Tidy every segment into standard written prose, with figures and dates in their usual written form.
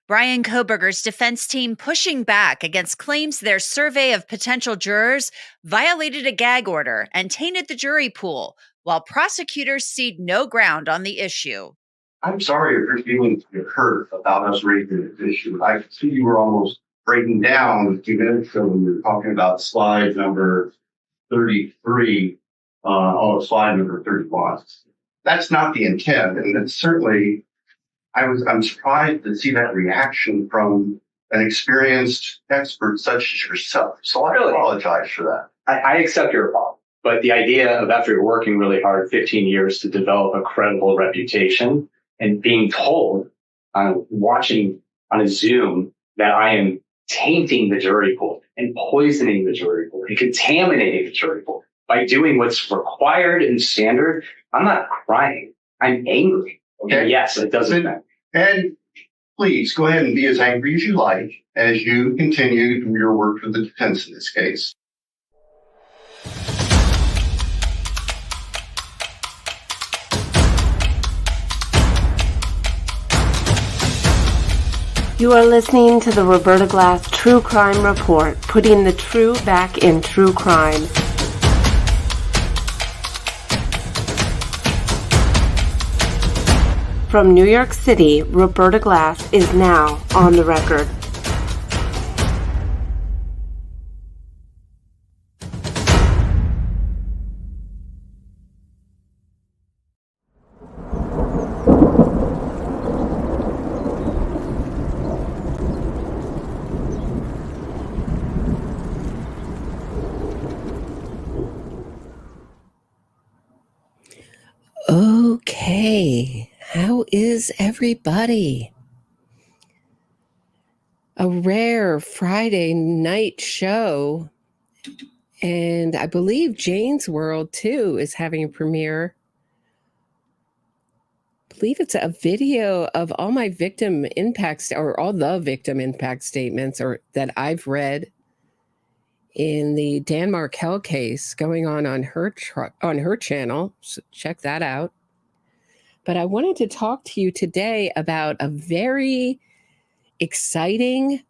Bryan Kohberger's defense team pushing back against claims their survey of potential jurors violated a gag order and tainted the jury pool, while prosecutors cede no ground on the issue. I'm sorry if you're feeling hurt about us raising this issue. I could see you were almost breaking down a few minutes ago when you were talking about slide number 33, slide number 31. That's not the intent, and it's certainly, I'm surprised to see that reaction from an experienced expert such as yourself. So I apologize for that. I accept your apology, but the idea of after working really hard 15 years to develop a credible reputation and being told, watching on a Zoom, that I am tainting the jury pool and poisoning the jury pool and contaminating the jury pool by doing what's required and standard, I'm not crying. I'm angry. Okay. And yes, it doesn't matter. And please go ahead and be as angry as you like as you continue your work for the defense in this case. You are listening to the Roberta Glass True Crime Report, putting the true back in true crime. From New York City, Roberta Glass is now on the record. Okay, how is everybody? A rare Friday night show, and I believe Jane's World too is having a premiere. I believe it's a video of all my victim impact or all the victim impact statements or that I've read in the Dan Markel case going on her channel. So check that out. But I wanted to talk to you today about a very exciting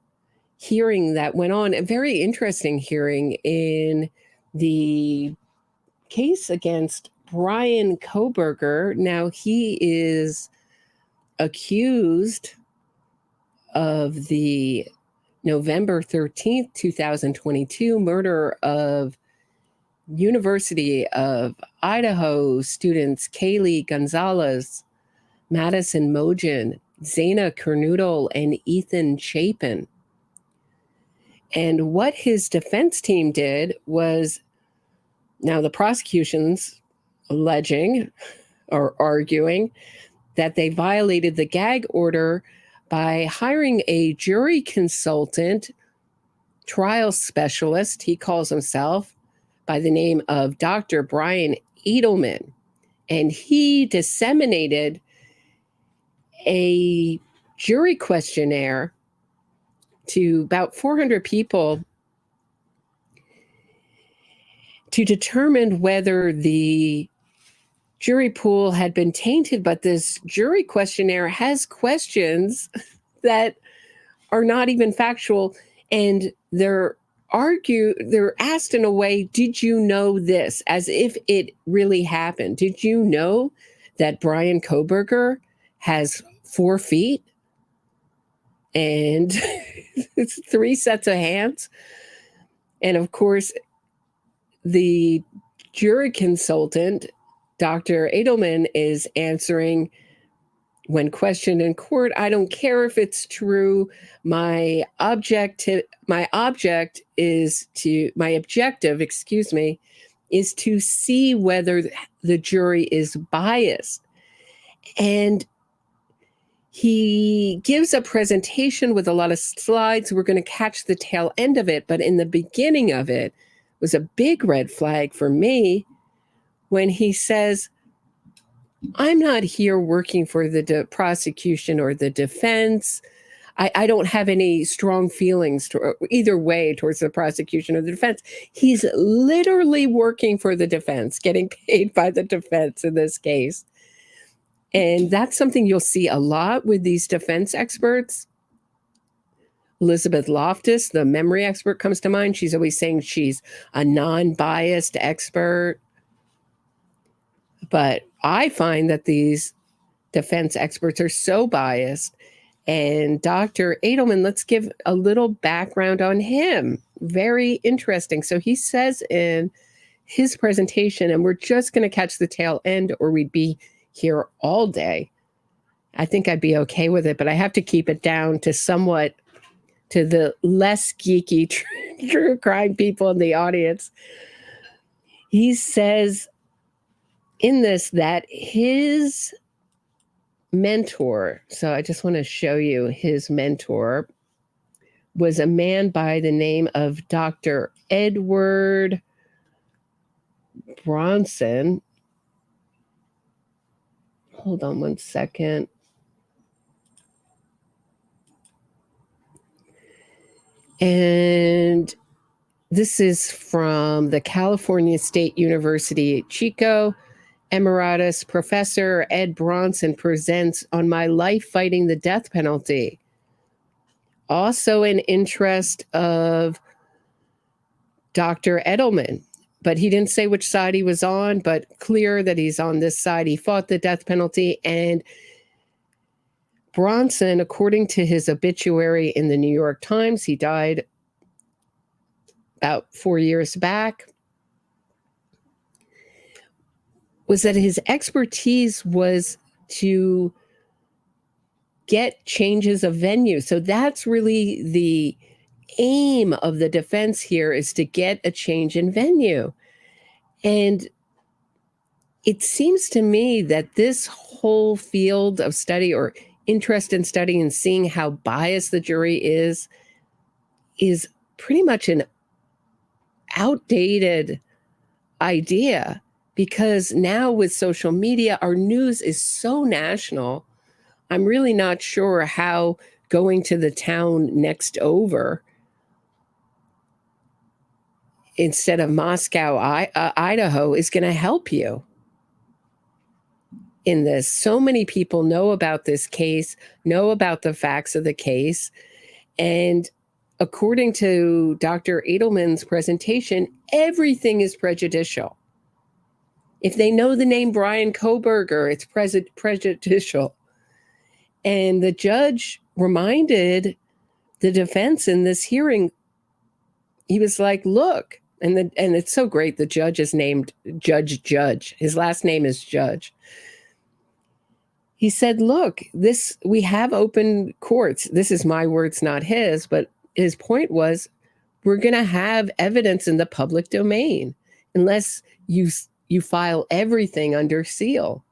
hearing that went on, a very interesting hearing in the case against Bryan Kohberger. Now, he is accused of the November 13th, 2022 murder of University of Idaho students Kaylee Gonzalez, Madison Mogen, Zaina Kernoodle, and Ethan Chapin. And what his defense team did was, now the prosecution's alleging or arguing that they violated the gag order by hiring a jury consultant, trial specialist, he calls himself, by the name of Dr. Brian Edelman. And he disseminated a jury questionnaire to about 400 people to determine whether the jury pool had been tainted. But this jury questionnaire has questions that are not even factual, and they're asked in a way, did you know this? As if it really happened. Did you know that Bryan Kohberger has 4 feet and it's 3 sets of hands? And of course, the jury consultant, Dr. Edelman, is answering when questioned in court, I don't care if it's true. My objective is to see whether the jury is biased. And he gives a presentation with a lot of slides. We're going to catch the tail end of it. But in the beginning of it was a big red flag for me when he says, I'm not here working for the prosecution or the defense. I don't have any strong feelings either way towards the prosecution or the defense. He's literally working for the defense, getting paid by the defense in this case. And that's something you'll see a lot with these defense experts. Elizabeth Loftus, the memory expert, comes to mind. She's always saying she's a non-biased expert. But I find that these defense experts are so biased. And Dr. Edelman, let's give a little background on him. Very interesting. So he says in his presentation, and we're just going to catch the tail end or we'd be here all day. I think I'd be okay with it, but I have to keep it down to somewhat to the less geeky true crime people in the audience. He says in this that his mentor, so I just want to show you his mentor, was a man by the name of Dr. Edward Bronson. Hold on one second. And this is from the California State University at Chico. Emeritus Professor Ed Bronson presents on my life fighting the death penalty. Also an interest of Dr. Edelman, but he didn't say which side he was on, but clear that he's on this side. He fought the death penalty, and Bronson, according to his obituary in the New York Times, he died about 4 years back, was that his expertise was to get changes of venue. So that's really the aim of the defense here, is to get a change in venue. And it seems to me that this whole field of study, or interest in studying and seeing how biased the jury is pretty much an outdated idea, because now with social media, our news is so national. I'm really not sure how going to the town next over instead of Moscow, Idaho, is going to help you in this. So many people know about this case, know about the facts of the case. And according to Dr. Edelman's presentation, everything is prejudicial. If they know the name Bryan Kohberger, it's prejudicial. And the judge reminded the defense in this hearing, he was like, look, and it's so great, the judge is named Judge. His last name is Judge. He said, look, we have open courts. This is my words, not his, but his point was, we're going to have evidence in the public domain unless you file everything under seal.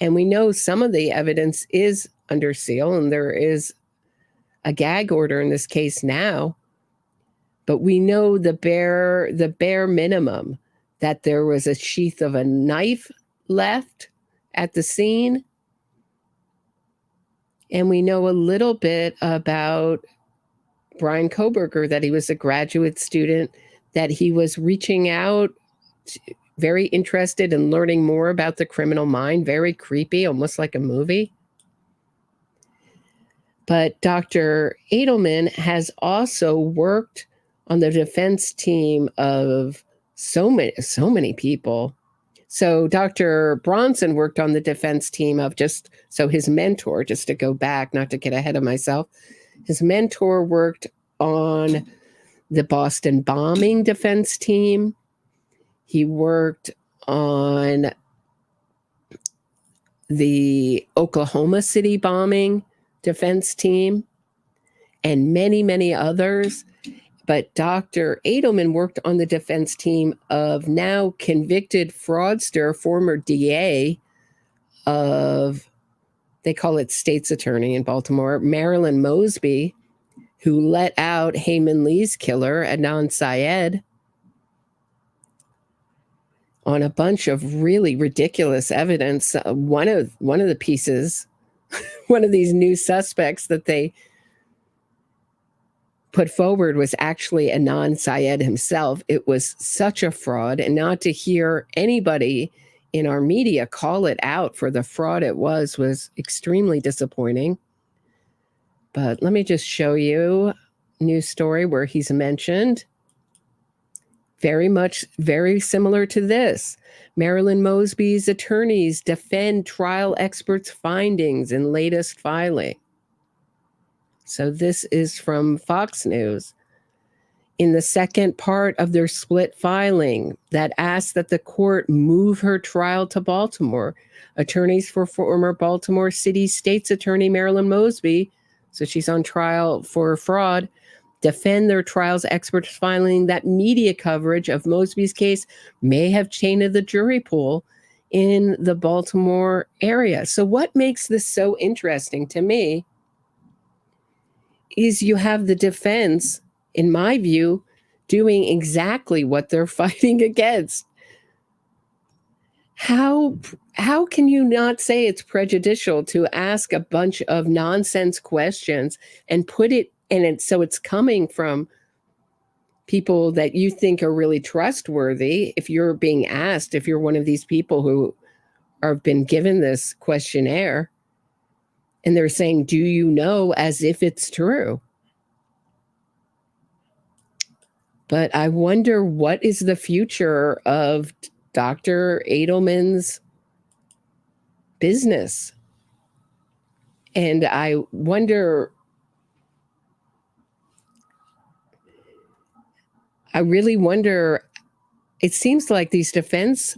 And we know some of the evidence is under seal, and there is a gag order in this case now. But we know the bare minimum, that there was a sheath of a knife left at the scene. And we know a little bit about Bryan Kohberger, that he was a graduate student, that he was reaching out, very interested in learning more about the criminal mind, very creepy, almost like a movie. But Dr. Edelman has also worked on the defense team of so many people. So Dr. Bronson worked on the defense team of his mentor, just to go back, not to get ahead of myself, his mentor worked on the Boston bombing defense team. He worked on the Oklahoma City bombing defense team and many, many others. But Dr. Edelman worked on the defense team of now convicted fraudster, former DA of, they call it state's attorney in Baltimore, Marilyn Mosby, who let out Heyman Lee's killer, Adnan Syed, on a bunch of really ridiculous evidence. One of the pieces, one of these new suspects that they put forward was actually Adnan Syed himself. It was such a fraud, and not to hear anybody in our media call it out for the fraud it was extremely disappointing. But let me just show you a news story where he's mentioned. Very similar to this. Marilyn Mosby's attorneys defend trial experts' findings in latest filing. So this is from Fox News. In the second part of their split filing that asked that the court move her trial to Baltimore, attorneys for former Baltimore City State's Attorney Marilyn Mosby, so she's on trial for fraud, defend their trial's experts filing that media coverage of Mosby's case may have tainted the jury pool in the Baltimore area. So what makes this so interesting to me is you have the defense, in my view, doing exactly what they're fighting against. How can you not say it's prejudicial to ask a bunch of nonsense questions and put it in it so it's coming from people that you think are really trustworthy? If you're being asked, if you're one of these people who have been given this questionnaire, and they're saying, do you know, as if it's true? But I wonder what is the future of Dr. Edelman's business. And I really wonder, it seems like these defense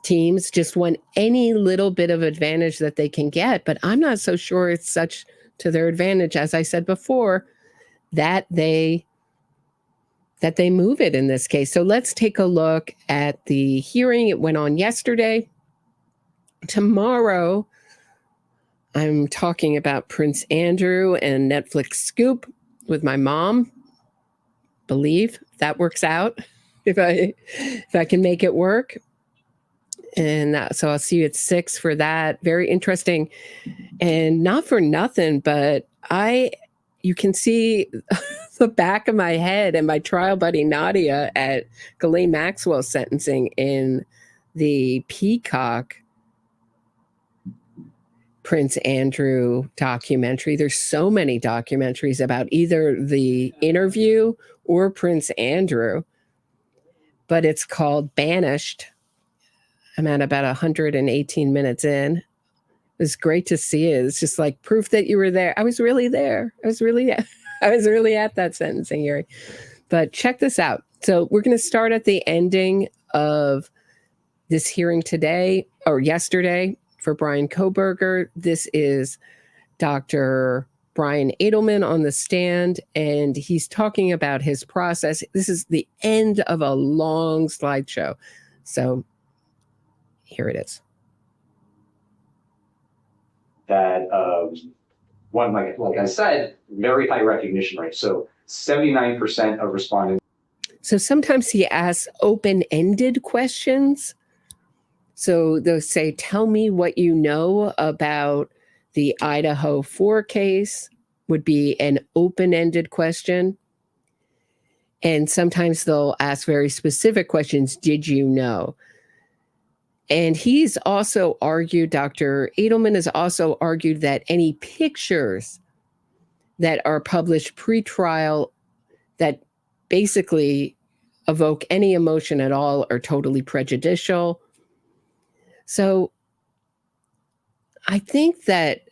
teams just want any little bit of advantage that they can get, but I'm not so sure it's such to their advantage, as I said before, that they move it in this case. So let's take a look at the hearing. It went on yesterday. Tomorrow, I'm talking about Prince Andrew and Netflix Scoop with my mom. Believe that works out if I can make it work. And so I'll see you at 6 for that. Very interesting. And not for nothing, but you can see the back of my head and my trial buddy Nadia at Ghislaine Maxwell's sentencing in the Peacock Prince Andrew documentary. There's so many documentaries about either the interview or Prince Andrew, but it's called Banished. I'm at about 118 minutes in. It was great to see it. It's just like proof that you were there. I was really there. I was really at that sentencing hearing. But check this out. So we're going to start at the ending of this hearing today or yesterday for Bryan Kohberger. This is Dr. Bryan Edelman on the stand, and he's talking about his process. This is the end of a long slideshow. So here it is. That one, like I said, very high recognition rate. So 79% of respondents. So sometimes he asks open-ended questions. So they'll say, tell me what you know about the Idaho 4 case, would be an open-ended question. And sometimes they'll ask very specific questions. Did you know? And he's also argued, Dr. Edelman has also argued that any pictures that are published pre-trial that basically evoke any emotion at all are totally prejudicial. So I think that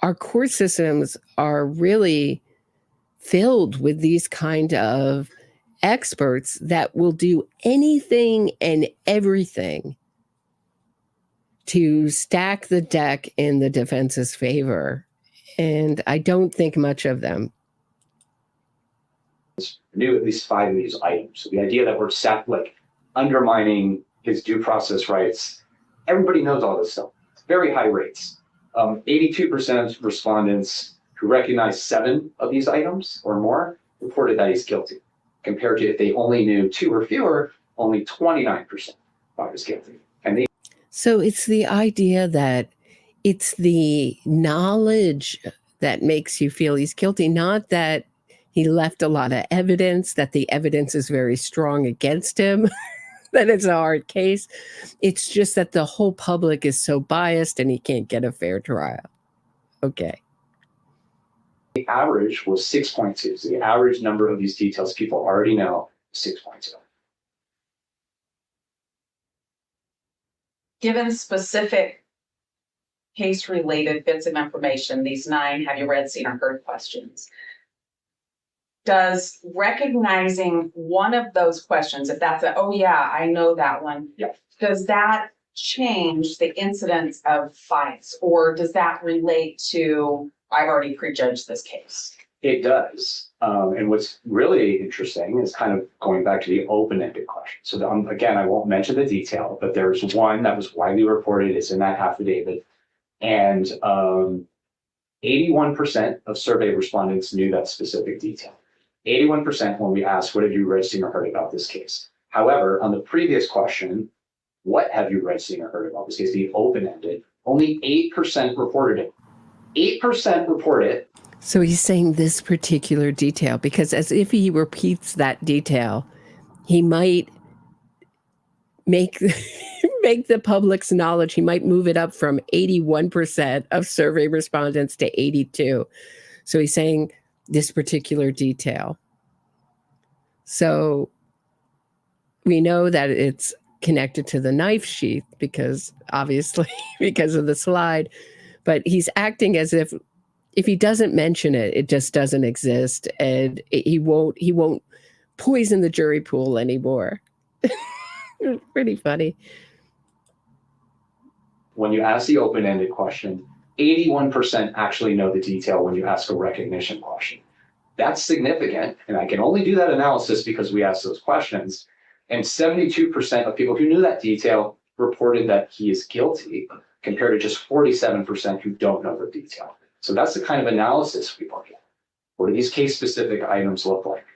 our court systems are really filled with these kind of experts that will do anything and everything to stack the deck in the defense's favor. And I don't think much of them. Knew at least 5 of these items. So the idea that we're undermining his due process rights, everybody knows all this stuff. It's very high rates. 82% of respondents who recognize 7 of these items or more reported that he's guilty, compared to if they only knew 2 or fewer, only 29% thought he was guilty. And so it's the idea that it's the knowledge that makes you feel he's guilty, not that he left a lot of evidence, that the evidence is very strong against him, that it's a hard case. It's just that the whole public is so biased and he can't get a fair trial. Okay. the average was 6.2. So the average number of these details people already know is 6.2. Given specific case-related bits of information, these 9 have you read, seen, or heard questions, does recognizing one of those questions, if that's oh yeah, I know that one, does that change the incidence of bias, or does that relate to I've already prejudged this case? It does. And what's really interesting is kind of going back to the open-ended question. So again, I won't mention the detail, but there's one that was widely reported. It's in that affidavit. And 81% of survey respondents knew that specific detail. 81% when we asked, what have you read, seen, or heard about this case? However, on the previous question, what have you read, seen, or heard about this case, the open-ended, only 8% reported it. 8% report it. So he's saying this particular detail, because as if he repeats that detail, he might make make the public's knowledge, he might move it up from 81% of survey respondents to 82. So he's saying this particular detail. So we know that it's connected to the knife sheath because obviously because of the slide, but he's acting as if he doesn't mention it, it just doesn't exist, and he won't poison the jury pool anymore. Pretty funny. When you ask the open-ended question, 81% actually know the detail when you ask a recognition question. That's significant, and I can only do that analysis because we asked those questions. And 72% of people who knew that detail reported that he is guilty, compared to just 47% who don't know the detail. So that's the kind of analysis we look at. What do these case-specific items look like?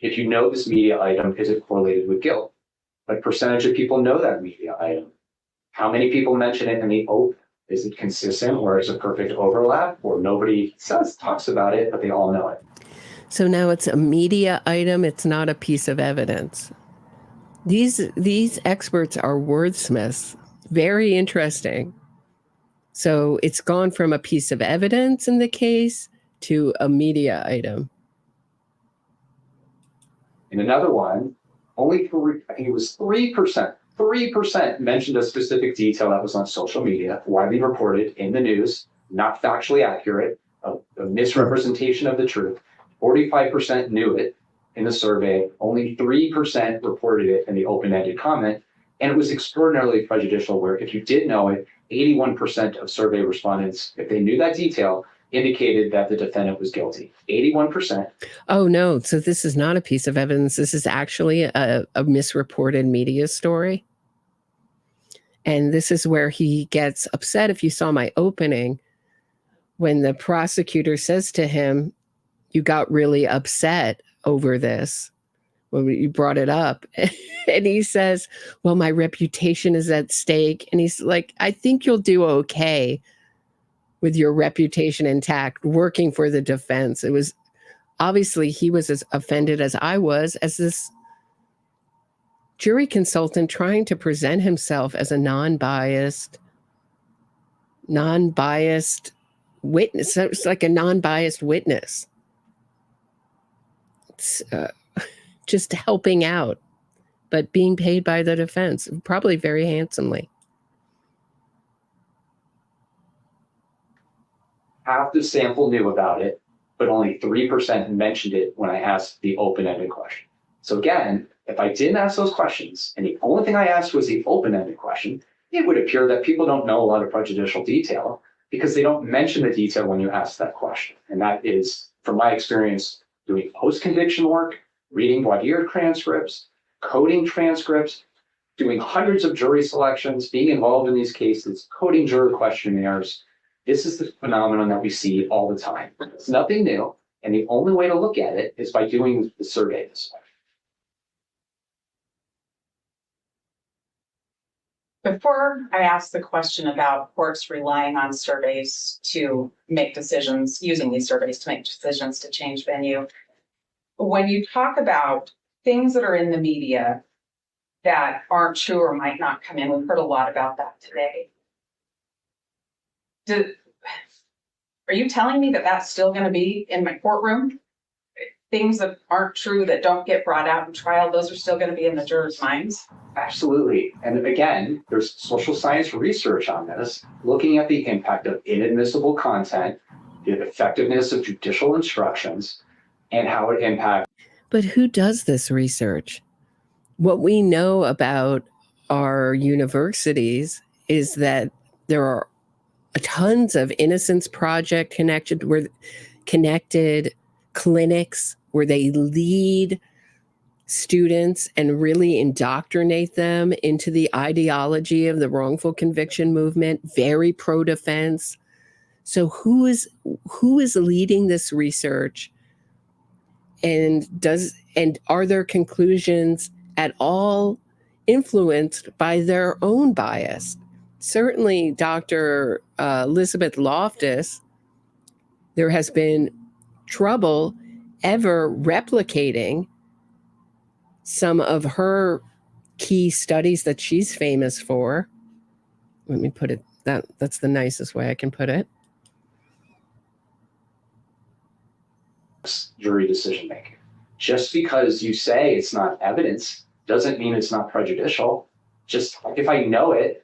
If you know this media item, is it correlated with guilt? What percentage of people know that media item? How many people mention it in the open? Is it consistent, or is it perfect overlap, or nobody talks about it, but they all know it? So now it's a media item. It's not a piece of evidence. These experts are wordsmiths. Very interesting. So it's gone from a piece of evidence in the case to a media item. In another one, only I think it was 3% mentioned a specific detail that was on social media, widely reported in the news, not factually accurate, a misrepresentation of the truth. 45% knew it in the survey. Only 3% reported it in the open-ended comment. And it was extraordinarily prejudicial, where if you did know it, 81% of survey respondents, if they knew that detail, indicated that the defendant was guilty. 81%. Oh, no. So this is not a piece of evidence. This is actually a misreported media story. And this is where he gets upset. If you saw my opening, when the prosecutor says to him, you got really upset over this when you brought it up. And he says, well, my reputation is at stake. And he's like, I think you'll do okay with your reputation intact working for the defense. It was obviously he was as offended as I was, as this jury consultant trying to present himself as a non-biased witness. It's like a non-biased witness. It's just helping out, but being paid by the defense, probably very handsomely. Half the sample knew about it, but only 3% mentioned it when I asked the open-ended question. So again, if I didn't ask those questions, and the only thing I asked was the open-ended question, it would appear that people don't know a lot of prejudicial detail because they don't mention the detail when you ask that question. And that is, from my experience, doing post-conviction work, reading voir dire transcripts, coding transcripts, doing hundreds of jury selections, being involved in these cases, coding juror questionnaires. This is the phenomenon that we see all the time. It's nothing new, and the only way to look at it is by doing the survey this way. Before I ask the question about courts relying on surveys to make decisions, using these surveys to make decisions to change venue, when you talk about things that are in the media that aren't true or might not come in, we've heard a lot about that today. Are you telling me that that's still going to be in my courtroom? Things that aren't true, that don't get brought out in trial, those are still going to be in the jurors' minds? Absolutely. And again, there's social science research on this, looking at the impact of inadmissible content, the effectiveness of judicial instructions, and how it impacts. But who does this research? What we know about our universities is that there are tons of Innocence Project connected clinics where they lead students and really indoctrinate them into the ideology of the wrongful conviction movement, very pro-defense. So who is leading this research, and are their conclusions at all influenced by their own bias? Certainly Dr. Elizabeth Loftus, there has been trouble ever replicating some of her key studies that she's famous for. Let me put it, that's the nicest way I can put it. Jury decision making. Just because you say it's not evidence doesn't mean it's not prejudicial. Just if I know it,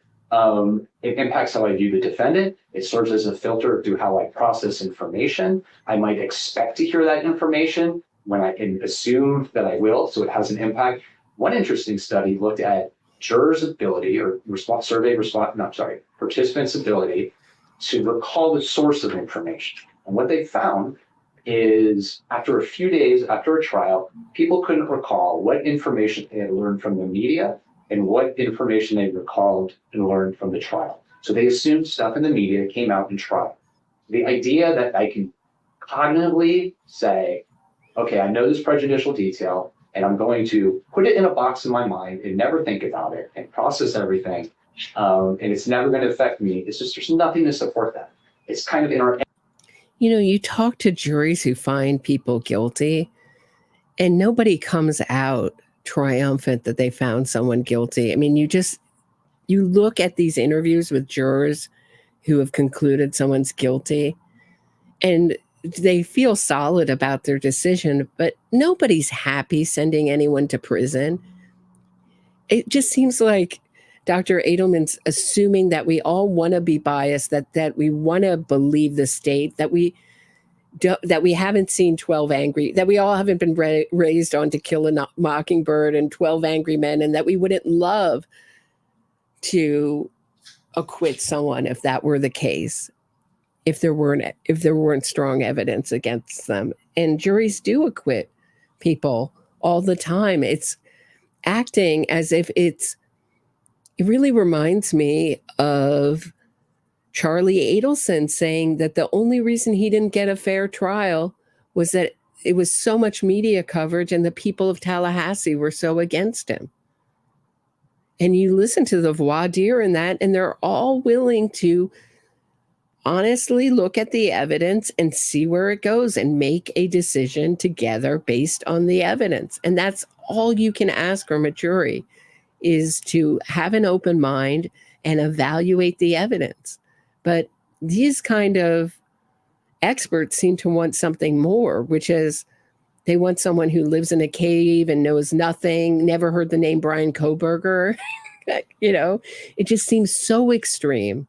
it impacts how I view the defendant. It serves as a filter through how I process information. I might expect to hear that information when I can assume that I will, so it has an impact. One interesting study looked at jurors' ability or participants' ability to recall the source of information. And what they found is after a few days after a trial, people couldn't recall what information they had learned from the media and what information they recalled and learned from the trial. So they assumed stuff in the media came out in trial. The idea that I can cognitively say, okay, I know this prejudicial detail, and I'm going to put it in a box in my mind and never think about it and process everything, and it's never going to affect me. It's just, there's nothing to support that. It's kind of in our... You know, you talk to juries who find people guilty, and nobody comes out triumphant that they found someone guilty. I mean, you look at these interviews with jurors who have concluded someone's guilty, and they feel solid about their decision, but nobody's happy sending anyone to prison. It just seems like Dr. Edelman's assuming that we all want to be biased, that we want to believe the state, that we haven't seen 12 Angry, that we all haven't been raised on To Kill a Mockingbird and 12 Angry Men, and that we wouldn't love to acquit someone if that were the case, if there weren't strong evidence against them. And juries do acquit people all the time. It's acting as if it really reminds me of Charlie Adelson saying that the only reason he didn't get a fair trial was that it was so much media coverage and the people of Tallahassee were so against him. And you listen to the voir dire in that, and they're all willing to honestly look at the evidence and see where it goes and make a decision together based on the evidence. And that's all you can ask from a jury, is to have an open mind and evaluate the evidence. But these kind of experts seem to want something more, which is they want someone who lives in a cave and knows nothing, never heard the name Bryan Kohberger. You know, it just seems so extreme.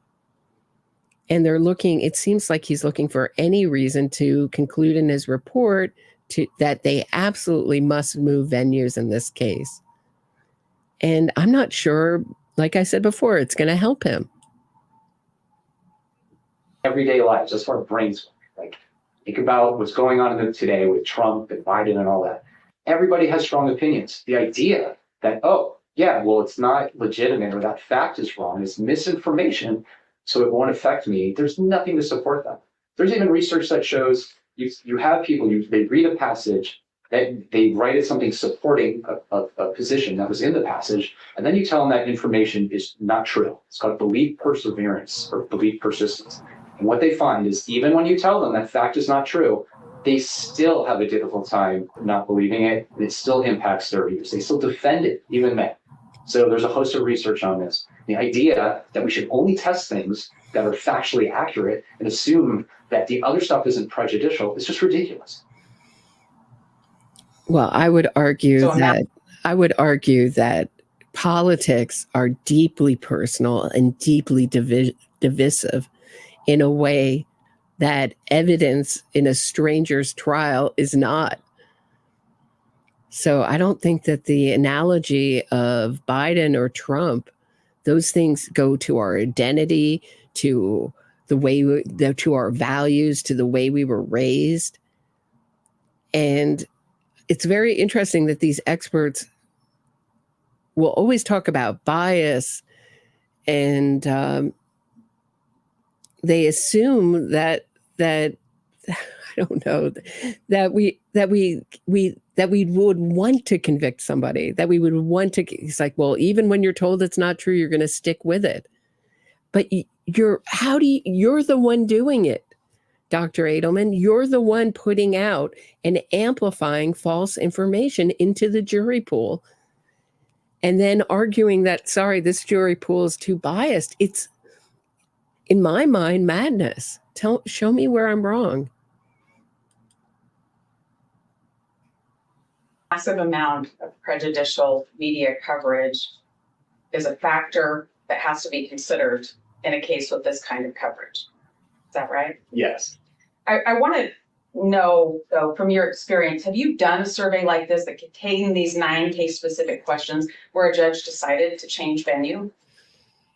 And it seems like he's looking for any reason to conclude in his report that they absolutely must move venues in this case. And I'm not sure, like I said before, it's going to help him. Everyday lives, that's where our brains work. Like, think about what's going on today with Trump and Biden and all that. Everybody has strong opinions. The idea that, oh, yeah, well, it's not legitimate, or that fact is wrong, it's misinformation, so it won't affect me. There's nothing to support that. There's even research that shows you have people, they read a passage, that they write it something supporting a position that was in the passage, and then you tell them that information is not true. It's called belief perseverance or belief persistence. And what they find is even when you tell them that fact is not true, they still have a difficult time not believing it, and it still impacts their views. They still defend it, even then. So there's a host of research on this. The idea that we should only test things that are factually accurate and assume that the other stuff isn't prejudicial is just ridiculous. Well, I would argue that politics are deeply personal and deeply divisive in a way that evidence in a stranger's trial is not. So I don't think that the analogy of Biden or Trump, those things go to our identity, to the way to our values, to the way we were raised. And it's very interesting that these experts will always talk about bias, and they assume that I don't know, that we would want to convict somebody, that we would want to. It's like, well, even when you're told it's not true, you're going to stick with it. But you're the one doing it, Dr. Edelman. You're the one putting out and amplifying false information into the jury pool, and then arguing that, sorry, this jury pool is too biased. It's, in my mind, madness. Show me where I'm wrong. Massive amount of prejudicial media coverage is a factor that has to be considered in a case with this kind of coverage. Is that right? Yes. I want to know, though, from your experience, have you done a survey like this that contained these 9 case-specific questions where a judge decided to change venue?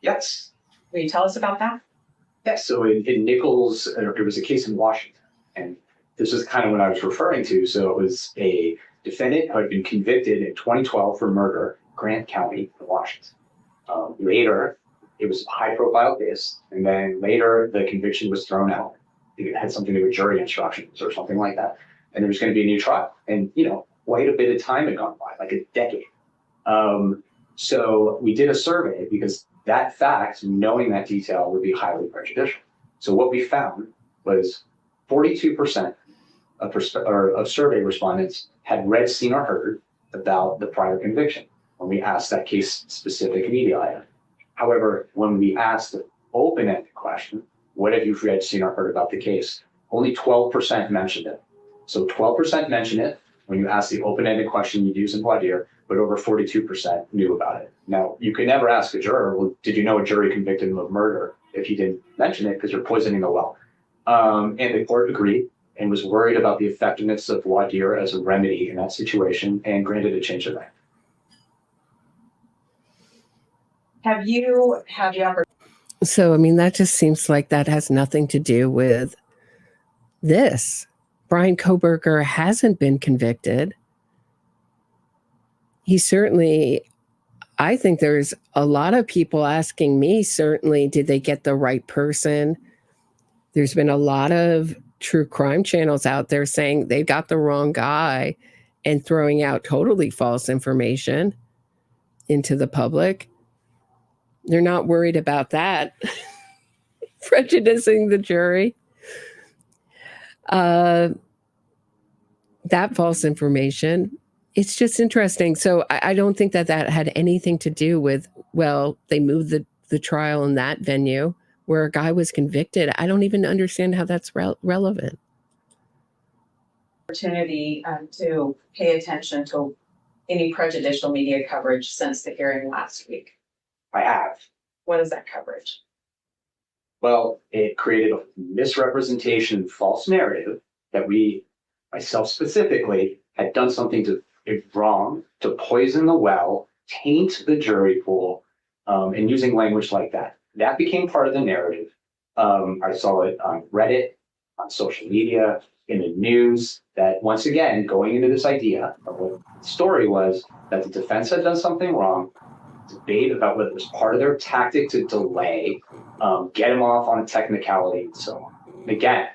Yes. Will you tell us about that? Yes. So in Nichols, there was a case in Washington, and this is kind of what I was referring to. So it was a defendant who had been convicted in 2012 for murder, Grant County, Washington. Later, it was a high-profile case, and then later the conviction was thrown out. It had something to do with jury instructions or something like that, and there was going to be a new trial. And quite a bit of time had gone by, like a decade. So we did a survey because that fact, knowing that detail, would be highly prejudicial. So what we found was 42% of survey respondents had read, seen, or heard about the prior conviction when we asked that case-specific media item. However, when we asked the open-ended question, what have you read, seen, or heard about the case? Only 12% mentioned it. So 12% mentioned it when you ask the open-ended question you use in voir dire, but over 42% knew about it. Now, you could never ask a juror, well, did you know a jury convicted him of murder if he didn't mention it because you're poisoning the well? And the court agreed and was worried about the effectiveness of voir dire as a remedy in that situation and granted a change of that. Have you had the opportunity? So, I mean, that just seems like that has nothing to do with this. Bryan Kohberger hasn't been convicted. He certainly, I think there's a lot of people asking me, certainly, did they get the right person? There's been a lot of true crime channels out there saying they got the wrong guy and throwing out totally false information into the public. They're not worried about that prejudicing the jury. That false information, it's just interesting. So I don't think that had anything to do with, well, they moved the trial in that venue where a guy was convicted. I don't even understand how that's relevant. Opportunity to pay attention to any prejudicial media coverage since the hearing last week? I have. What is that coverage? Well, it created a misrepresentation, false narrative that we, myself specifically, had done something wrong to poison the well, taint the jury pool, and using language like that. That became part of the narrative. I saw it on Reddit, on social media, in the news, that once again, going into this idea of what the story was, that the defense had done something wrong, debate about whether it was part of their tactic to delay, get him off on a technicality, and so on. And again,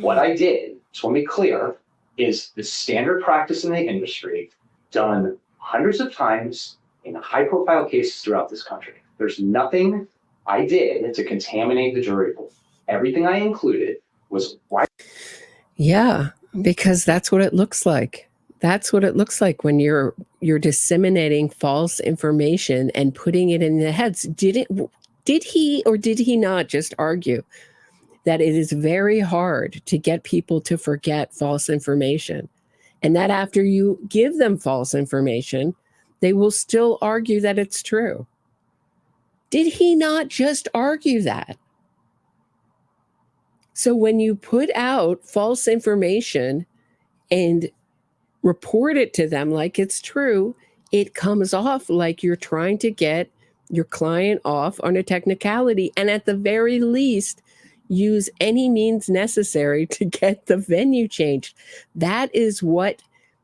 what I did, just want to be clear, is the standard practice in the industry, done hundreds of times in high-profile cases throughout this country. There's nothing I did to contaminate the jury pool. Everything I included was why. Yeah, because that's what it looks like. That's what it looks like when you're disseminating false information and putting it in the heads. Did he or did he not just argue that it is very hard to get people to forget false information, and that after you give them false information, they will still argue that it's true? Did he not just argue that? So when you put out false information and report it to them like it's true, it comes off like you're trying to get your client off on a technicality, and at the very least, use any means necessary to get the venue changed. That is what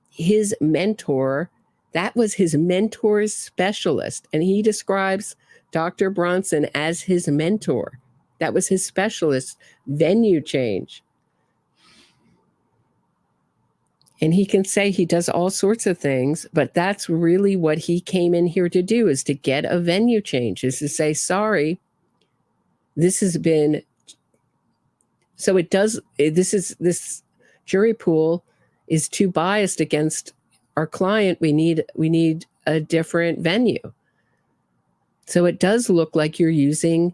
his mentor, that was his mentor's specialist. And he describes Dr. Bronson as his mentor. That was his specialist, venue change. And he can say he does all sorts of things, but that's really what he came in here to do, is to get a venue change, is to say, sorry, this has been, so it does, this jury pool is too biased against our client. We need a different venue. So it does look like you're using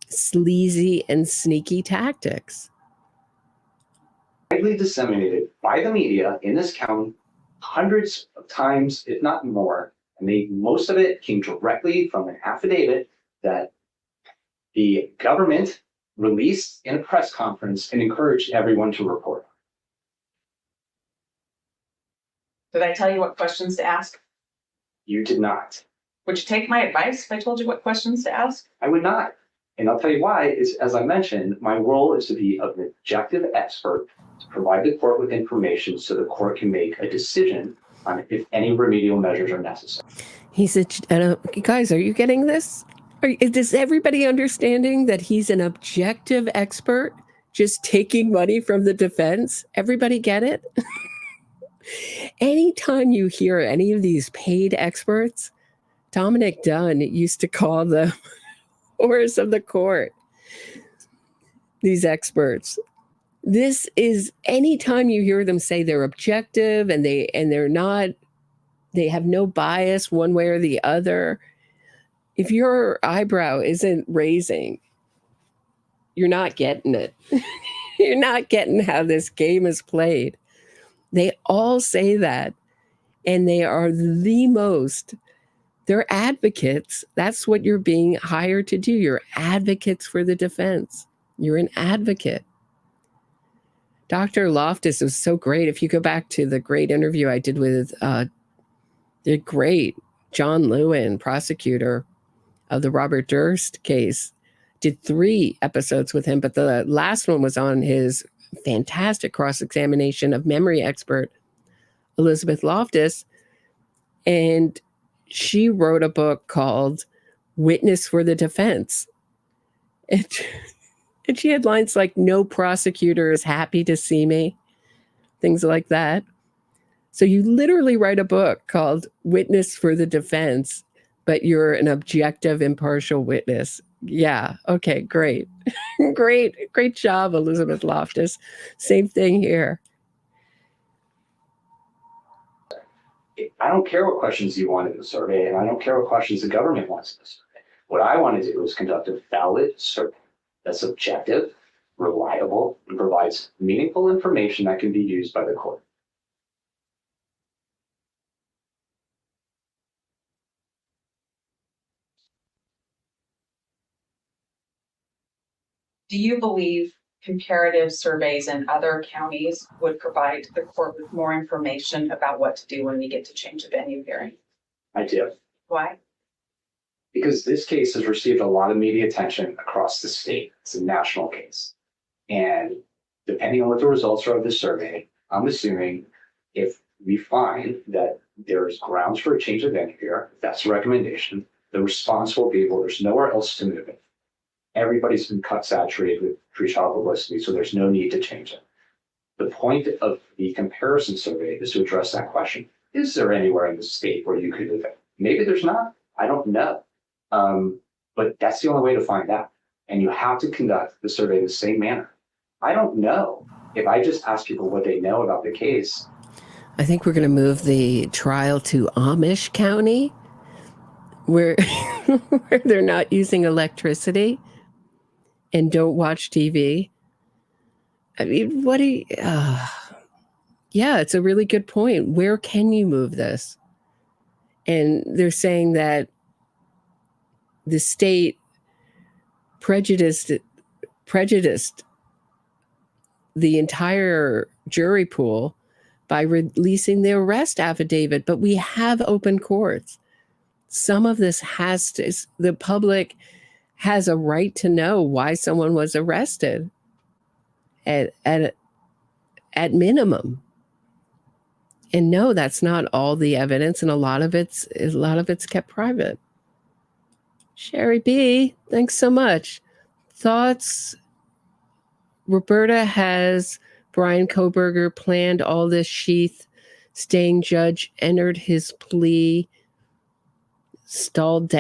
sleazy and sneaky tactics. Widely disseminated by the media in this county hundreds of times, if not more. And most of it came directly from an affidavit that the government released in a press conference and encouraged everyone to report. Did I tell you what questions to ask? You did not. Would you take my advice if I told you what questions to ask? I would not. And I'll tell you why. Is, as I mentioned, my role is to be an objective expert to provide the court with information so the court can make a decision on if any remedial measures are necessary. He said, guys, are you getting this? Is everybody understanding that he's an objective expert just taking money from the defense? Everybody get it? Anytime you hear any of these paid experts, Dominic Dunn used to call them horrors of the court. These experts. This is anytime you hear them say they're objective and they're not, they have no bias one way or the other. If your eyebrow isn't raising, you're not getting it. You're not getting how this game is played. They all say that, and they are the most, they're advocates. That's what you're being hired to do. You're advocates for the defense. You're an advocate. Dr. Loftus was so great. If you go back to the great interview I did with the great John Luanne, prosecutor of the Robert Durst case, did 3 episodes with him, but the last one was on his fantastic cross-examination of memory expert Elizabeth Loftus. And she wrote a book called Witness for the Defense. And she had lines like, no prosecutor is happy to see me, things like that. So you literally write a book called Witness for the Defense, but you're an objective, impartial witness. Yeah. Okay, great. Great job, Elizabeth Loftus. Same thing here. I don't care what questions you want in the survey, and I don't care what questions the government wants in the survey. What I want to do is conduct a valid survey that's objective, reliable, and provides meaningful information that can be used by the court. Do you believe comparative surveys in other counties would provide the court with more information about what to do when we get to change a venue hearing? I do. Why? Because this case has received a lot of media attention across the state. It's a national case. And depending on what the results are of this survey, I'm assuming if we find that there's grounds for a change of venue here, if that's the recommendation, the response will be, well, there's nowhere else to move it. Everybody's been cut saturated with pretrial publicity, so there's no need to change it. The point of the comparison survey is to address that question. Is there anywhere in the state where you could move it? Maybe there's not. I don't know. But that's the only way to find out. And you have to conduct the survey in the same manner. I don't know. If I just ask people what they know about the case. I think we're going to move the trial to Amish County, where where they're not using electricity and don't watch TV. I mean, what do you, yeah, it's a really good point. Where can you move this? And they're saying that the state prejudiced the entire jury pool by releasing the arrest affidavit, but we have open courts. Some of this the public has a right to know why someone was arrested at minimum. And no, that's not all the evidence, and a lot of it's kept private. Shari B, thanks so much. Thoughts? Roberta has Bryan Kohberger planned all this sheath. Staying judge entered his plea. Stalled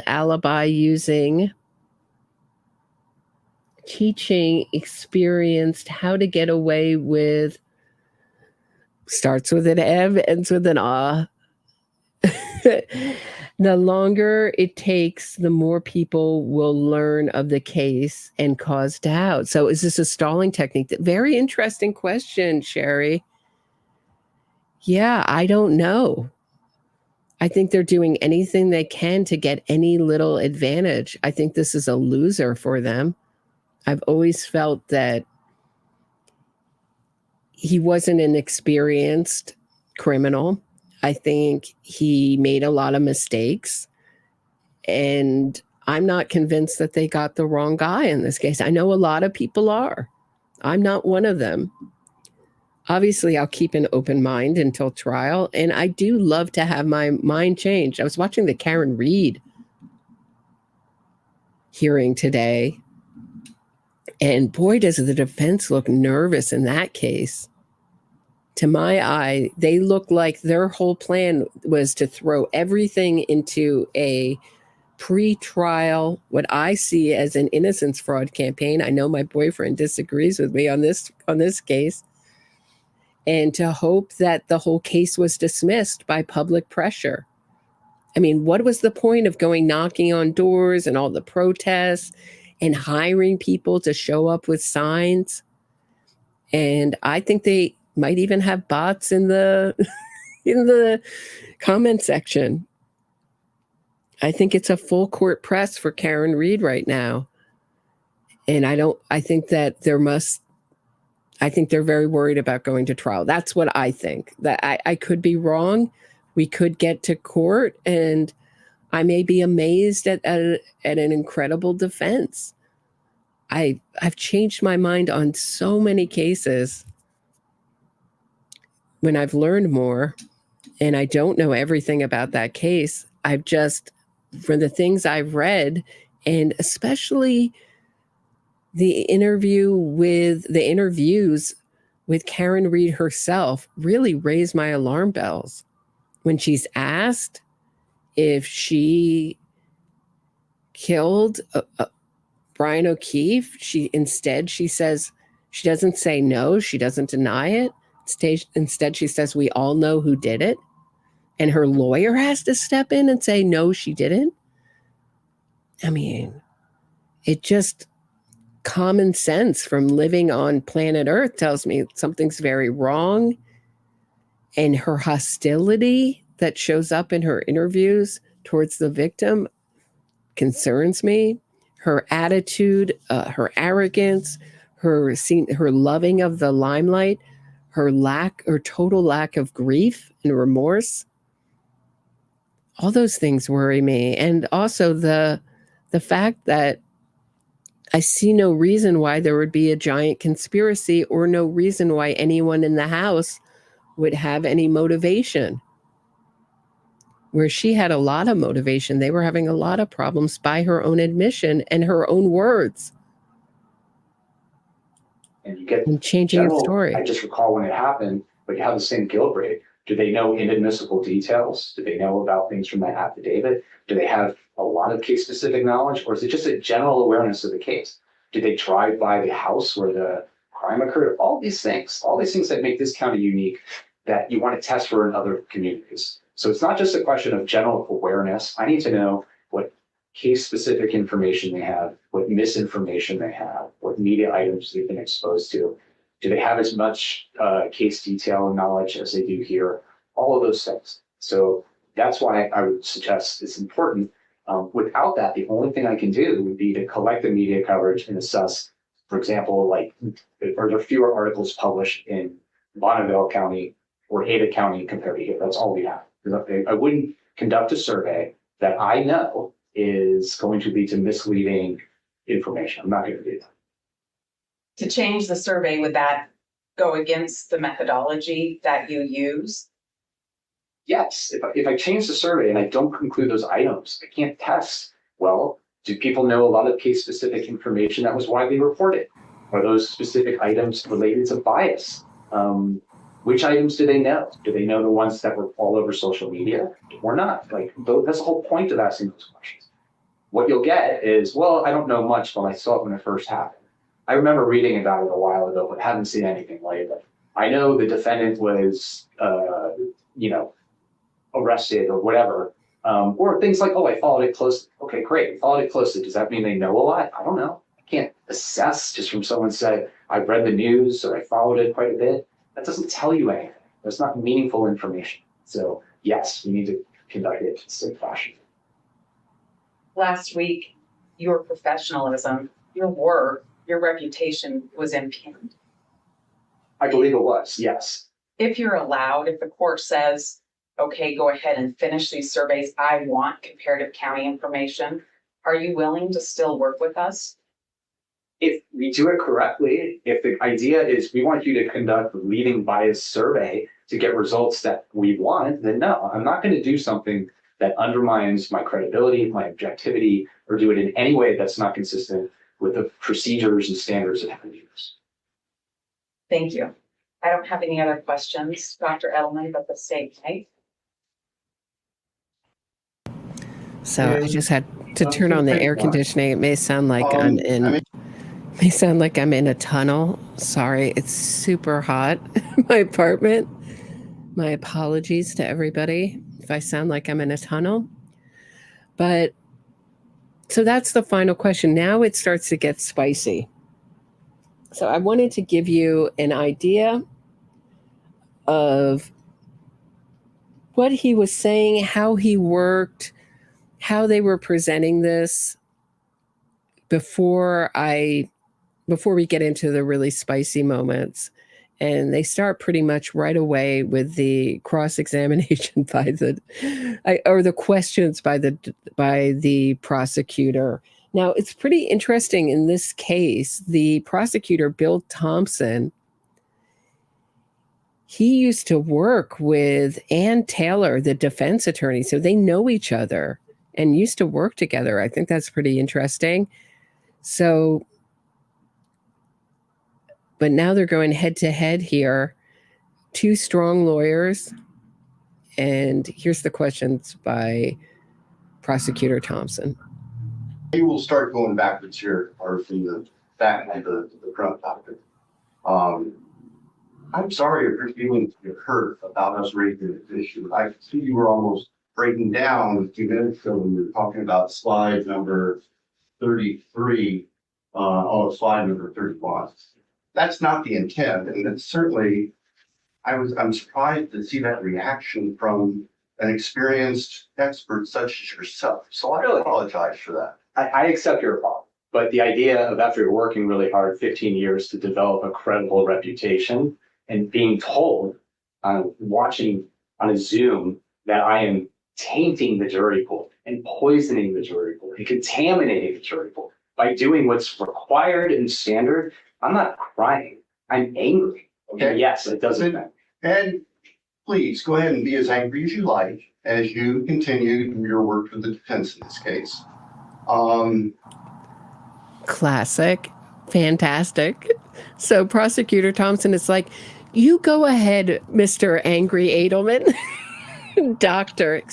alibi using teaching experienced how to get away with. Starts with an M, ends with an A. The longer it takes, the more people will learn of the case and cause doubt. So is this a stalling technique? Very interesting question, Shari. Yeah, I don't know. I think they're doing anything they can to get any little advantage. I think this is a loser for them. I've always felt that he wasn't an experienced criminal. I think he made a lot of mistakes, and I'm not convinced that they got the wrong guy in this case. I know a lot of people are. I'm not one of them. Obviously, I'll keep an open mind until trial, and I do love to have my mind changed. I was watching the Karen Reed hearing today, and boy, does the defense look nervous in that case. To my eye, they look like their whole plan was to throw everything into a pre-trial, what I see as an innocence fraud campaign. I know my boyfriend disagrees with me on this case. And to hope that the whole case was dismissed by public pressure. I mean, what was the point of going knocking on doors and all the protests and hiring people to show up with signs? And I think they might even have bots in the comment section. I think it's a full court press for Karen Reed right now. And I think they're very worried about going to trial. That's what I think. That I could be wrong. We could get to court, and I may be amazed at an incredible defense. I've changed my mind on so many cases when I've learned more, and I don't know everything about that case. I've just, for the things I've read, and especially the interviews with Karen Reed herself really raised my alarm bells. When she's asked if she killed Brian O'Keefe, she says, she doesn't say no, she doesn't deny it. Instead, she says, we all know who did it. And her lawyer has to step in and say, no, she didn't. I mean, it just, common sense from living on planet Earth tells me something's very wrong. And her hostility that shows up in her interviews towards the victim concerns me. Her attitude, her arrogance, her loving of the limelight, her total lack of grief and remorse. All those things worry me. And also the fact that I see no reason why there would be a giant conspiracy, or no reason why anyone in the house would have any motivation. Where she had a lot of motivation, they were having a lot of problems by her own admission and her own words. And you get changing the story. I just recall when it happened, but you have the same guilt rate. Do they know inadmissible details? Do they know about things from that affidavit? Do they have a lot of case-specific knowledge? Or is it just a general awareness of the case? Did they drive by the house where the crime occurred? All these things that make this county unique that you want to test for in other communities. So it's not just a question of general awareness. I need to know what case-specific information they have, what misinformation they have, what media items they've been exposed to. Do they have as much case detail and knowledge as they do here? All of those things. So that's why I would suggest it's important. Without that, the only thing I can do would be to collect the media coverage and assess, for example, like, are there fewer articles published in Bonneville County or Ada County compared to here? That's all we have. I wouldn't conduct a survey that I know is going to lead to misleading information. I'm not going to do that. To change the survey, would that go against the methodology that you use? Yes, if I change the survey and I don't include those items, I can't test. Well, do people know a lot of case-specific information that was widely reported? Are those specific items related to bias? Which items do they know? Do they know the ones that were all over social media or not? Like, that's the whole point of asking those questions. What you'll get is, well, I don't know much, but I saw it when it first happened. I remember reading about it a while ago, but haven't seen anything lately. I know the defendant was, arrested or whatever, or things like, oh, I followed it close. Okay, great, I followed it closely. Does that mean they know a lot? I don't know. I can't assess just from someone said, I read the news or I followed it quite a bit. That doesn't tell you anything. That's not meaningful information. So yes, we need to conduct it in a safe fashion. Last week, your professionalism, your work, your reputation was impugned. I believe it was, yes. If you're allowed, if the court says, okay, go ahead and finish these surveys, I want comparative county information, are you willing to still work with us? If we do it correctly, if the idea is we want you to conduct a leading bias survey to get results that we want, then no, I'm not going to do something that undermines my credibility, my objectivity, or do it in any way that's not consistent with the procedures and standards that have been used. Thank you. I don't have any other questions, Dr. Edelman, but the state might. So I just had to turn on the air conditioning. It may sound like I'm in a tunnel. Sorry, it's super hot in my apartment. My apologies to everybody if I sound like I'm in a tunnel. But so that's the final question. Now it starts to get spicy. So I wanted to give you an idea of what he was saying, how he worked, how they were presenting this before we get into the really spicy moments. And they start pretty much right away with the cross-examination or the questions by the prosecutor. Now, it's pretty interesting in this case, the prosecutor, Bill Thompson, he used to work with Ann Taylor, the defense attorney. So they know each other and used to work together. I think that's pretty interesting. So, but now they're going head to head here. Two strong lawyers. And here's the questions by Prosecutor Thompson. We will start going backwards here, or from the back to the front, Doctor. I'm sorry if you're feeling hurt about us raising this issue. I see you were almost breaking down a few minutes ago when we were talking about slide number 33, slide number 31. That's not the intent, and it's certainly, I'm surprised to see that reaction from an experienced expert such as yourself. So I really apologize for that. I accept your apology, but the idea of after working really hard 15 years to develop a credible reputation and being told, watching on a Zoom, that I am tainting the jury pool and poisoning the jury pool and contaminating the jury pool by doing what's required and standard, I'm not crying. I'm angry. Okay. And yes, it doesn't matter. And please go ahead and be as angry as you like as you continue your work with the defense in this case. Classic. Fantastic. So Prosecutor Thompson is like, you go ahead, Mr. Angry Edelman. Doctor.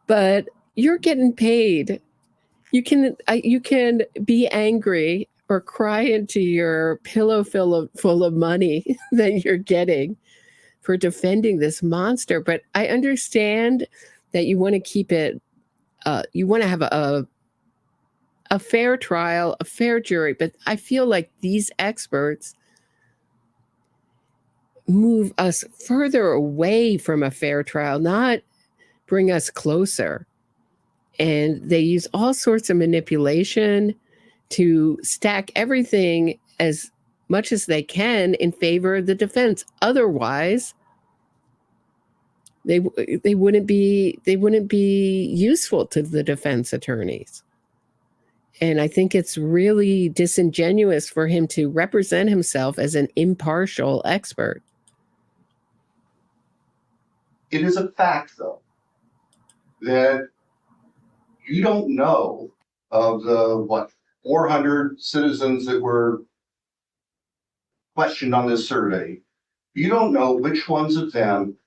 But you're getting paid. You can be angry or cry into your pillow full of money that you're getting. for defending this monster. But I understand that you want to keep it, you want to have a fair trial, a fair jury. But I feel like these experts move us further away from a fair trial, not bring us closer. And they use all sorts of manipulation to stack everything as much as they can in favor of the defense. Otherwise, they wouldn't be useful to the defense attorneys. And I think it's really disingenuous for him to represent himself as an impartial expert. It is a fact, though, that you don't know of the, 400 citizens that were questioned on this survey. You don't know which ones of them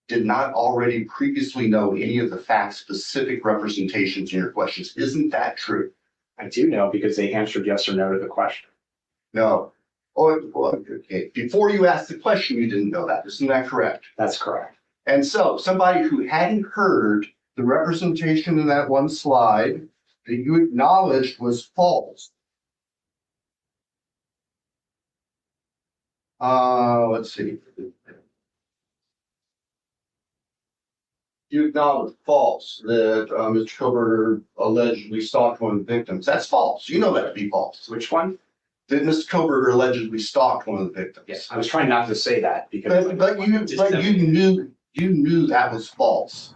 did not already previously know any of the fact-specific representations in your questions. Isn't that true? I do know because they answered yes or no to the question. No. Oh, well, okay. Before you asked the question, you didn't know that. Isn't that correct? That's correct. And so somebody who hadn't heard the representation in that one slide that you acknowledged was false. Let's see. You acknowledged false that Mr. Kohberger allegedly stalked one of the victims. That's false. You know that to be false. Which one? That Mr. Kohberger allegedly stalked one of the victims. Yes, I was trying not to say that because. But you knew that was false.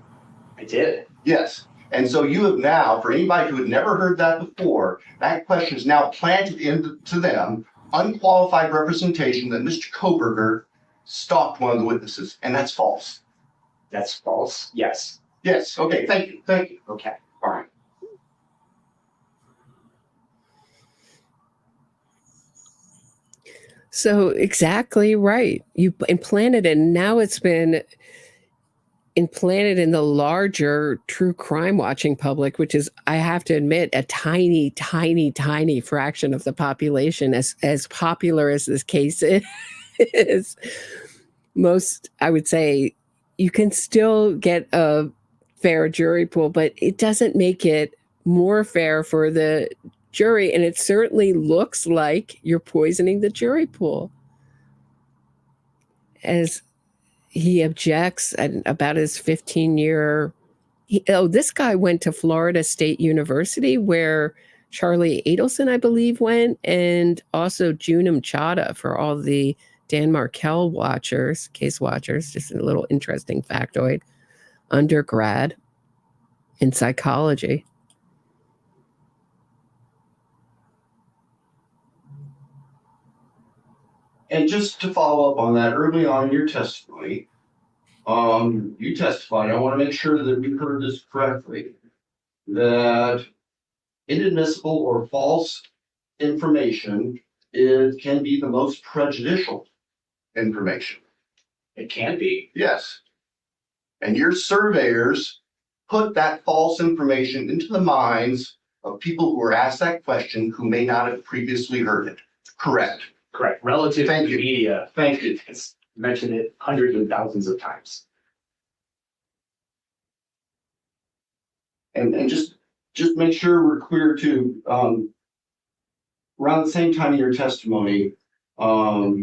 I did. Yes. And so you have now, for anybody who had never heard that before, that question is now planted into them, unqualified representation that Mr. Kohberger stalked one of the witnesses, and that's false. That's false. Yes. Yes. Okay. Thank you. Thank you. Okay. All right. So exactly right. You implanted it, and now it's been implanted in the larger true crime watching public, which is, I have to admit, a tiny, tiny, tiny fraction of the population. As popular as this case is, most, I would say, you can still get a fair jury pool, but it doesn't make it more fair for the jury. And it certainly looks like you're poisoning the jury pool. As he objects about his 15-year. This guy went to Florida State University, where Charlie Adelson, I believe, went, and also Junam Chadha for all the Dan Markel watchers, case watchers. Just a little interesting factoid. Undergrad in psychology. And just to follow up on that, early on in your testimony, you testified, I want to make sure that we heard this correctly, that inadmissible or false information can be the most prejudicial information. It can be. Yes. And your surveyors put that false information into the minds of people who were asked that question who may not have previously heard it. Correct. Correct. Relative Thank to you. the media. Thank you. It's mentioned it hundreds and thousands of times. And just make sure we're clear too, around the same time in your testimony, I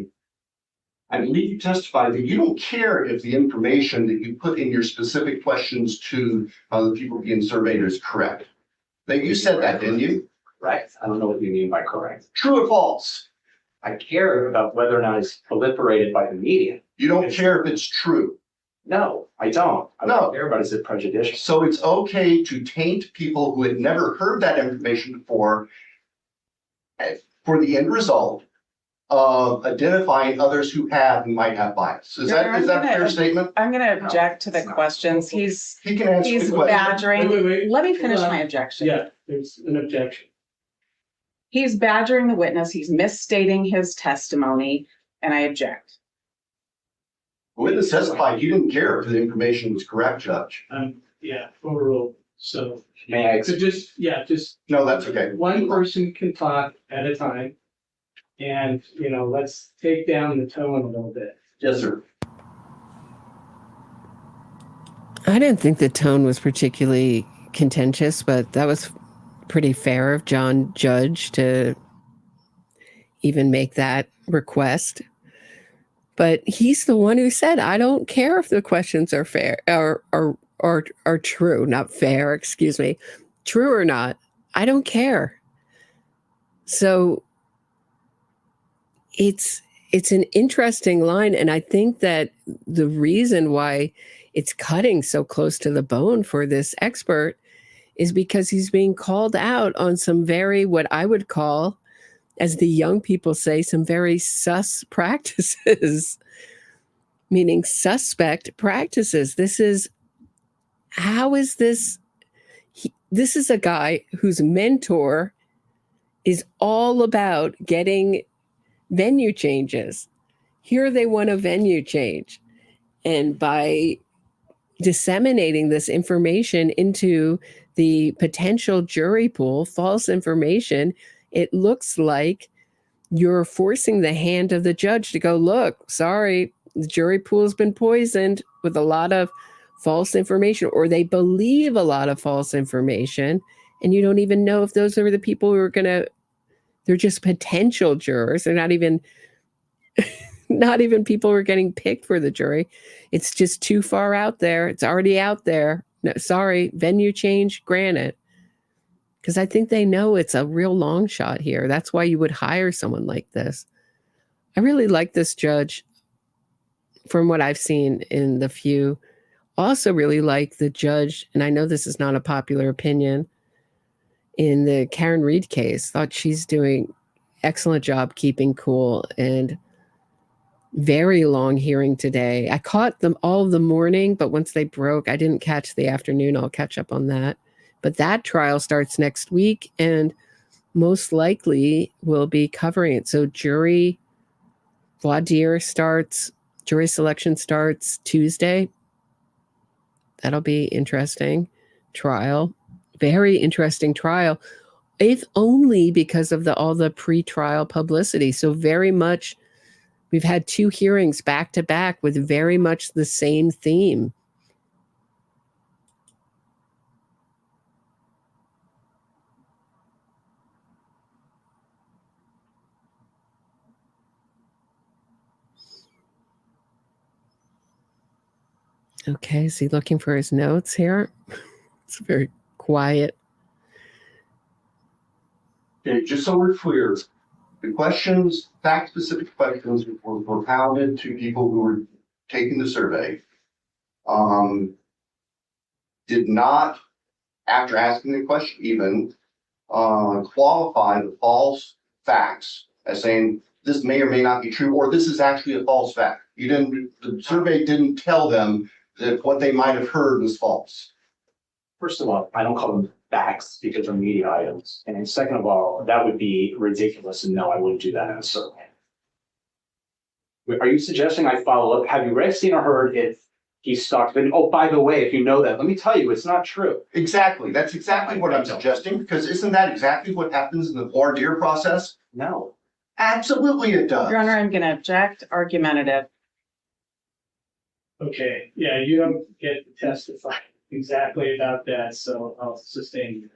believe you testified that you don't care if the information that you put in your specific questions to the people being surveyed is correct. That you said that, didn't you? Right. I don't know what you mean by correct. True or false? I care about whether or not it's proliferated by the media. You don't care if it's true. No, I don't. I don't care about is it prejudicial. So it's okay to taint people who had never heard that information before for the end result of identifying others who have and might have bias. Is that a fair statement? I'm going to object to the questions. He can answer the question. Badgering. Wait. Let me finish my objection. Yeah, there's an objection. He's badgering the witness. He's misstating his testimony, and I object. The witness testified you didn't care if the information was correct, Judge. Yeah, overruled. So, May I? so just No, that's okay. one person can talk at a time. And, let's take down the tone a little bit. Yes, sir. I didn't think the tone was particularly contentious, but that was pretty fair of John Judge to even make that request. But he's the one who said, I don't care if the questions are fair or true, not fair, excuse me, true or not. I don't care. So it's an interesting line. And I think that the reason why it's cutting so close to the bone for this expert is because he's being called out on some very, what I would call, as the young people say, some very sus practices, meaning suspect practices. This is this is a guy whose mentor is all about getting venue changes. Here they want a venue change. And by disseminating this information into the potential jury pool, false information, it looks like you're forcing the hand of the judge to go, look, sorry, the jury pool has been poisoned with a lot of false information, or they believe a lot of false information, and you don't even know if those are the people who are they're just potential jurors. They're not even people who are getting picked for the jury. It's just too far out there. It's already out there. No, sorry, venue change, granted. Because I think they know it's a real long shot here. That's why you would hire someone like this. I really like this judge from what I've seen in the few. Also really like the judge, and I know this is not a popular opinion, in the Karen Reed case. Thought she's doing excellent job keeping cool, and very long hearing today. I caught them all the morning, but once they broke, I didn't catch the afternoon. I'll catch up on that. But that trial starts next week, and most likely we'll be covering it. So jury selection starts Tuesday. That'll be interesting. Trial. Very interesting trial. If only because of all the pre-trial publicity. So very much, we've had 2 hearings back to back with very much the same theme. Okay, is he looking for his notes here? It's very quiet. Okay, just so we're clear, the questions, fact-specific questions were propounded to people who were taking the survey. Did not, after asking the question even, qualify the false facts as saying this may or may not be true, or this is actually a false fact. The survey didn't tell them that what they might have heard was false. First of all, I don't call them facts because they're media items. And second of all, that would be ridiculous. And no, I wouldn't do that in a survey. Are you suggesting I follow up? Have you read, seen, or heard if he stalked? And oh, by the way, if you know that, let me tell you, it's not true. Exactly. That's exactly what I'm suggesting, because isn't that exactly what happens in the voir dire process? No. Absolutely it does. Your Honor, I'm going to object. Argumentative. Okay, yeah, you don't get to testify exactly about that, so I'll sustain you.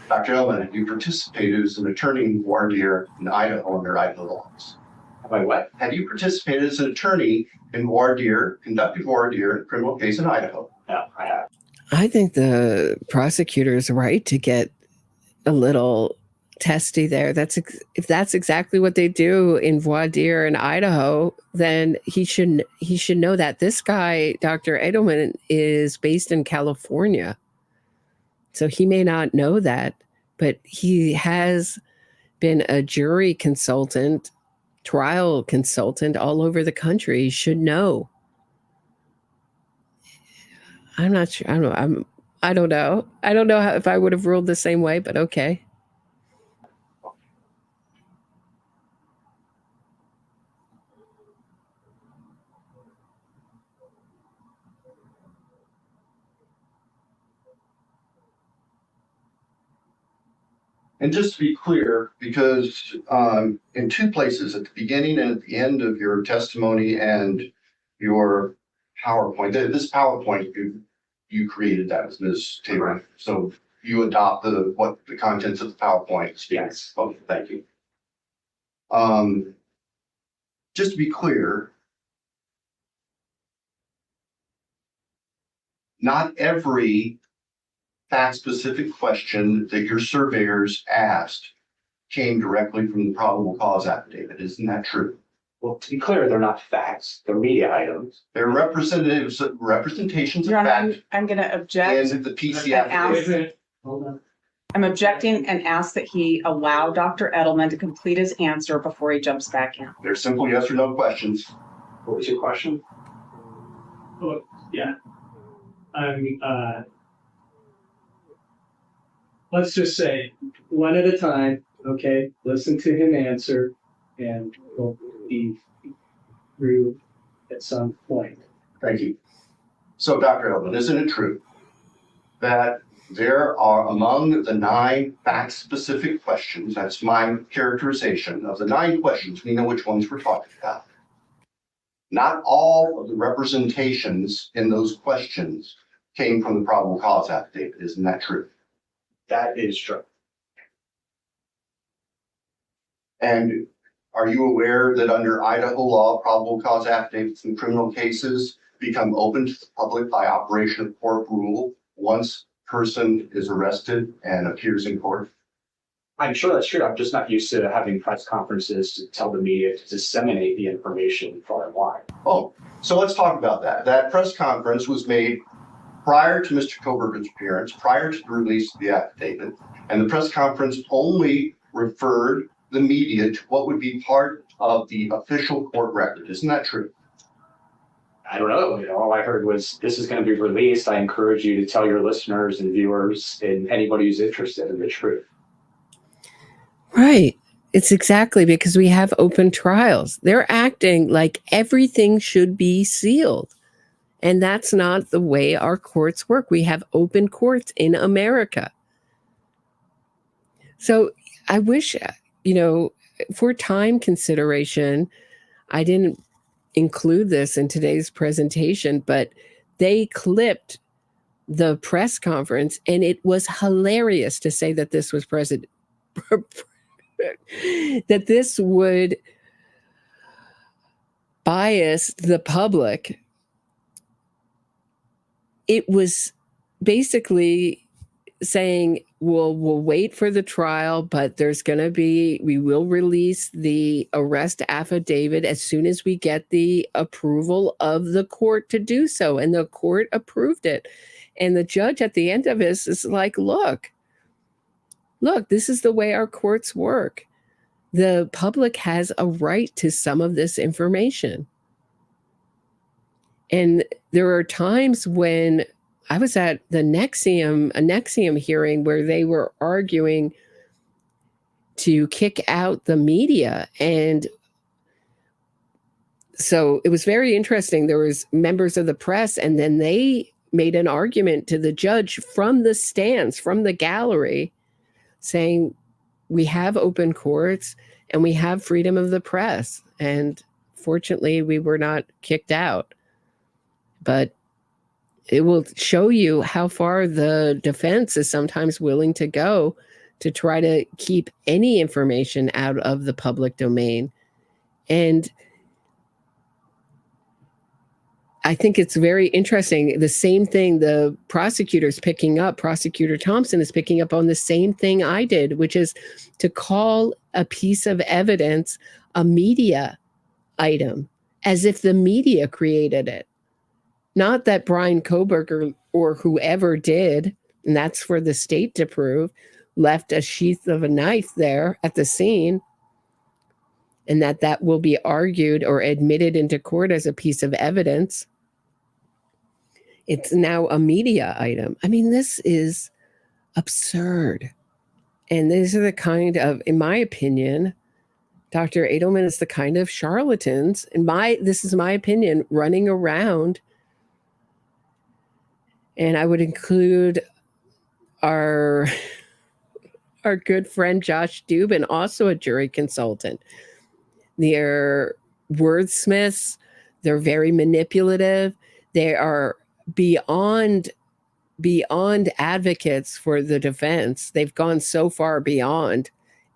Dr. Ellman, have you participated as an attorney in voir dire in Idaho under Idaho laws? Have I what? Have you participated as an attorney in voir dire, conducted voir dire in a criminal case in Idaho? No, I have. I think the prosecutor's right to get a little testy there. If that's exactly what they do in voir dire in Idaho, then he should know that. This guy, Dr. Edelman, is based in California. So he may not know that, but he has been a jury consultant, trial consultant all over the country. He should know. I'm not sure. I don't know. I don't know if I would have ruled the same way, but okay. And just to be clear, because in 2 places, at the beginning and at the end of your testimony and your PowerPoint. This PowerPoint, you created that, Ms. Taylor. So you adopt what the contents of the PowerPoint speaks. Yes. Okay, thank you. Just to be clear, not every fact-specific question that your surveyors asked came directly from the probable cause affidavit. Isn't that true? Well, to be clear, they're not facts. They're media items. They're representations of Your Honor, fact I'm going to object. and the PC And affidavit. Hold on. I'm objecting and ask that he allow Dr. Edelman to complete his answer before he jumps back in. They're simple yes or no questions. What was your question? Oh, yeah. Let's just say one at a time, okay? Listen to him answer and we'll be through at some point. Thank you. So, Dr. Edelman, isn't it true that there are among the 9 fact-specific questions, that's my characterization of the 9 questions, we know which ones we're talking about. Not all of the representations in those questions came from the probable cause affidavit. Isn't that true? That is true. And are you aware that under Idaho law, probable cause affidavits in criminal cases become open to the public by operation of court rule once person is arrested and appears in court? I'm sure that's true. I'm just not used to having press conferences to tell the media to disseminate the information far and wide. Oh, so let's talk about that. That press conference was made prior to Mr. Kohberger's appearance, prior to the release of the affidavit, and the press conference only referred the media to what would be part of the official court record. Isn't that true? I don't know. All I heard was this is going to be released. I encourage you to tell your listeners and viewers and anybody who's interested in the truth. Right. It's exactly because we have open trials. They're acting like everything should be sealed. And that's not the way our courts work. We have open courts in America. So I wish, for time consideration, I didn't include this in today's presentation, but they clipped the press conference and it was hilarious to say that this was that this would bias the public. It was basically saying, we'll wait for the trial, but we will release the arrest affidavit as soon as we get the approval of the court to do so. And the court approved it. And the judge at the end of this is like, look, this is the way our courts work. The public has a right to some of this information. And there are times when I was at a NXIVM hearing where they were arguing to kick out the media. And so it was very interesting. There was members of the press, and then they made an argument to the judge from the stands, from the gallery, saying we have open courts and we have freedom of the press. And fortunately, we were not kicked out. But it will show you how far the defense is sometimes willing to go to try to keep any information out of the public domain. And I think it's very interesting. The same thing the prosecutor's picking up, Prosecutor Thompson is picking up on the same thing I did, which is to call a piece of evidence a media item, as if the media created it. Not that Bryan Kohberger or whoever did, and that's for the state to prove, left a sheath of a knife there at the scene, and that will be argued or admitted into court as a piece of evidence. It's now a media item. I mean, this is absurd. And these are the kind of, in my opinion, Dr. Edelman is the kind of charlatans, this is my opinion, running around. And I would include our good friend Josh Dubin, also a jury consultant. They're wordsmiths. They're very manipulative. They are beyond advocates for the defense. They've gone so far beyond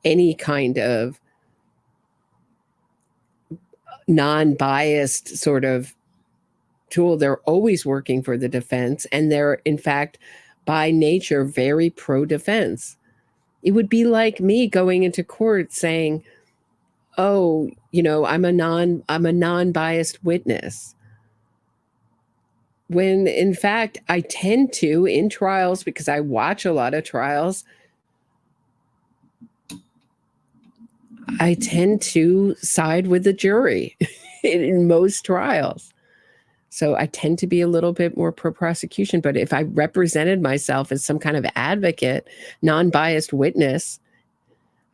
any kind of non-biased sort of tool. They're always working for the defense, and they're, in fact, by nature, very pro-defense. It would be like me going into court saying, oh, I'm a non-biased witness. When in fact, I tend to, in trials, because I watch a lot of trials, I tend to side with the jury in most trials. So I tend to be a little bit more pro-prosecution. But if I represented myself as some kind of advocate, non-biased witness,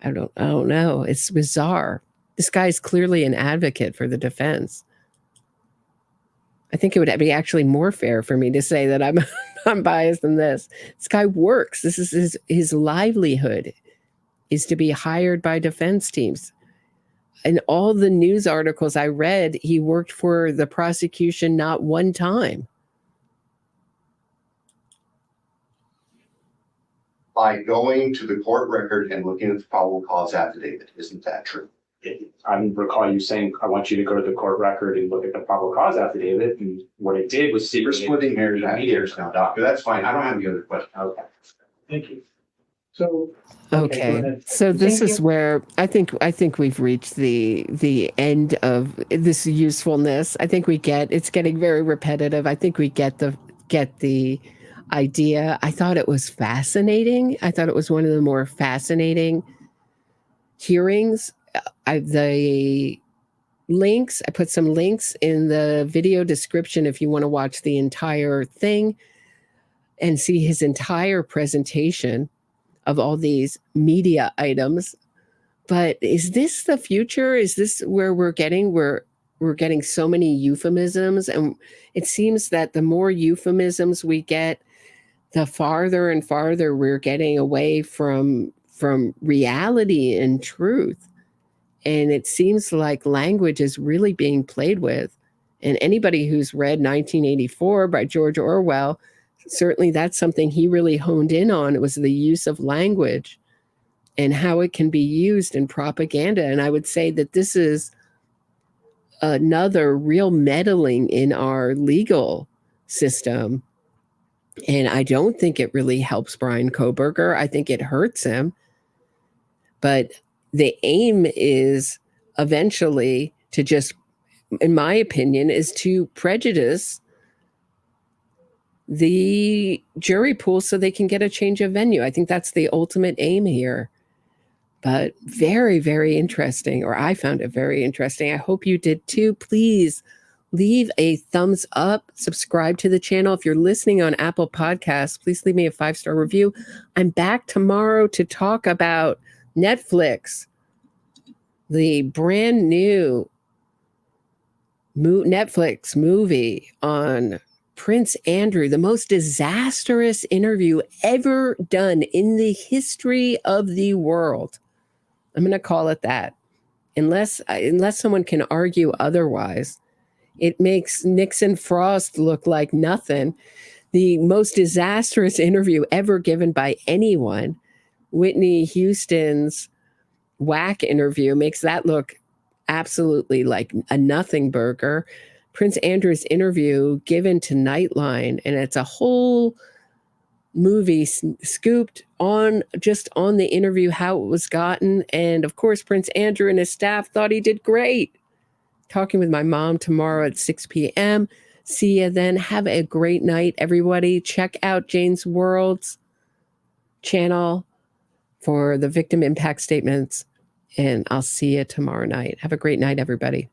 I don't know. It's bizarre. This guy is clearly an advocate for the defense. I think it would be actually more fair for me to say that I'm biased than this. This guy works. This is his livelihood, is to be hired by defense teams. In all the news articles I read, he worked for the prosecution not one time. By going to the court record and looking at the probable cause affidavit, isn't that true? I recall you saying, I want you to go to the court record and look at the probable cause affidavit. And what it did was We're splitting hairs now, doctor. That's fine. I don't have any other questions. Okay. Thank you. So. Okay. So this is where I think we've reached the end of this usefulness. I think it's getting very repetitive. I think we get the idea. I thought it was fascinating. I thought it was one of the more fascinating hearings. I put some links in the video description if you want to watch the entire thing and see his entire presentation of all these media items. But is this the future? Is this where we're getting so many euphemisms? And it seems that the more euphemisms we get, the farther and farther we're getting away from reality and truth. And it seems like language is really being played with. And anybody who's read 1984 by George Orwell, certainly that's something he really honed in on. It was the use of language and how it can be used in propaganda. And I would say that this is another real meddling in our legal system. And I don't think it really helps Bryan Kohberger. I think it hurts him. But the aim is eventually to just, in my opinion, is to prejudice the jury pool so they can get a change of venue. I think that's the ultimate aim here. But very, very interesting, or I found it very interesting. I hope you did too. Please leave a thumbs up, subscribe to the channel. If you're listening on Apple Podcasts, please leave me a 5-star review. I'm back tomorrow to talk about Netflix, the brand new Netflix movie on Prince Andrew, the most disastrous interview ever done in the history of the world. I'm going to call it that. Unless someone can argue otherwise, it makes Nixon Frost look like nothing. The most disastrous interview ever given by anyone. Whitney Houston's whack interview makes that look absolutely like a nothing burger. Prince Andrew's interview given to Nightline, and it's a whole movie scooped on just on the interview, how it was gotten. And of course, Prince Andrew and his staff thought he did great. Talking with my mom tomorrow at 6 p.m. See you then. Have a great night, everybody. Check out Jane's World's channel for the victim impact statements. And I'll see you tomorrow night. Have a great night, everybody.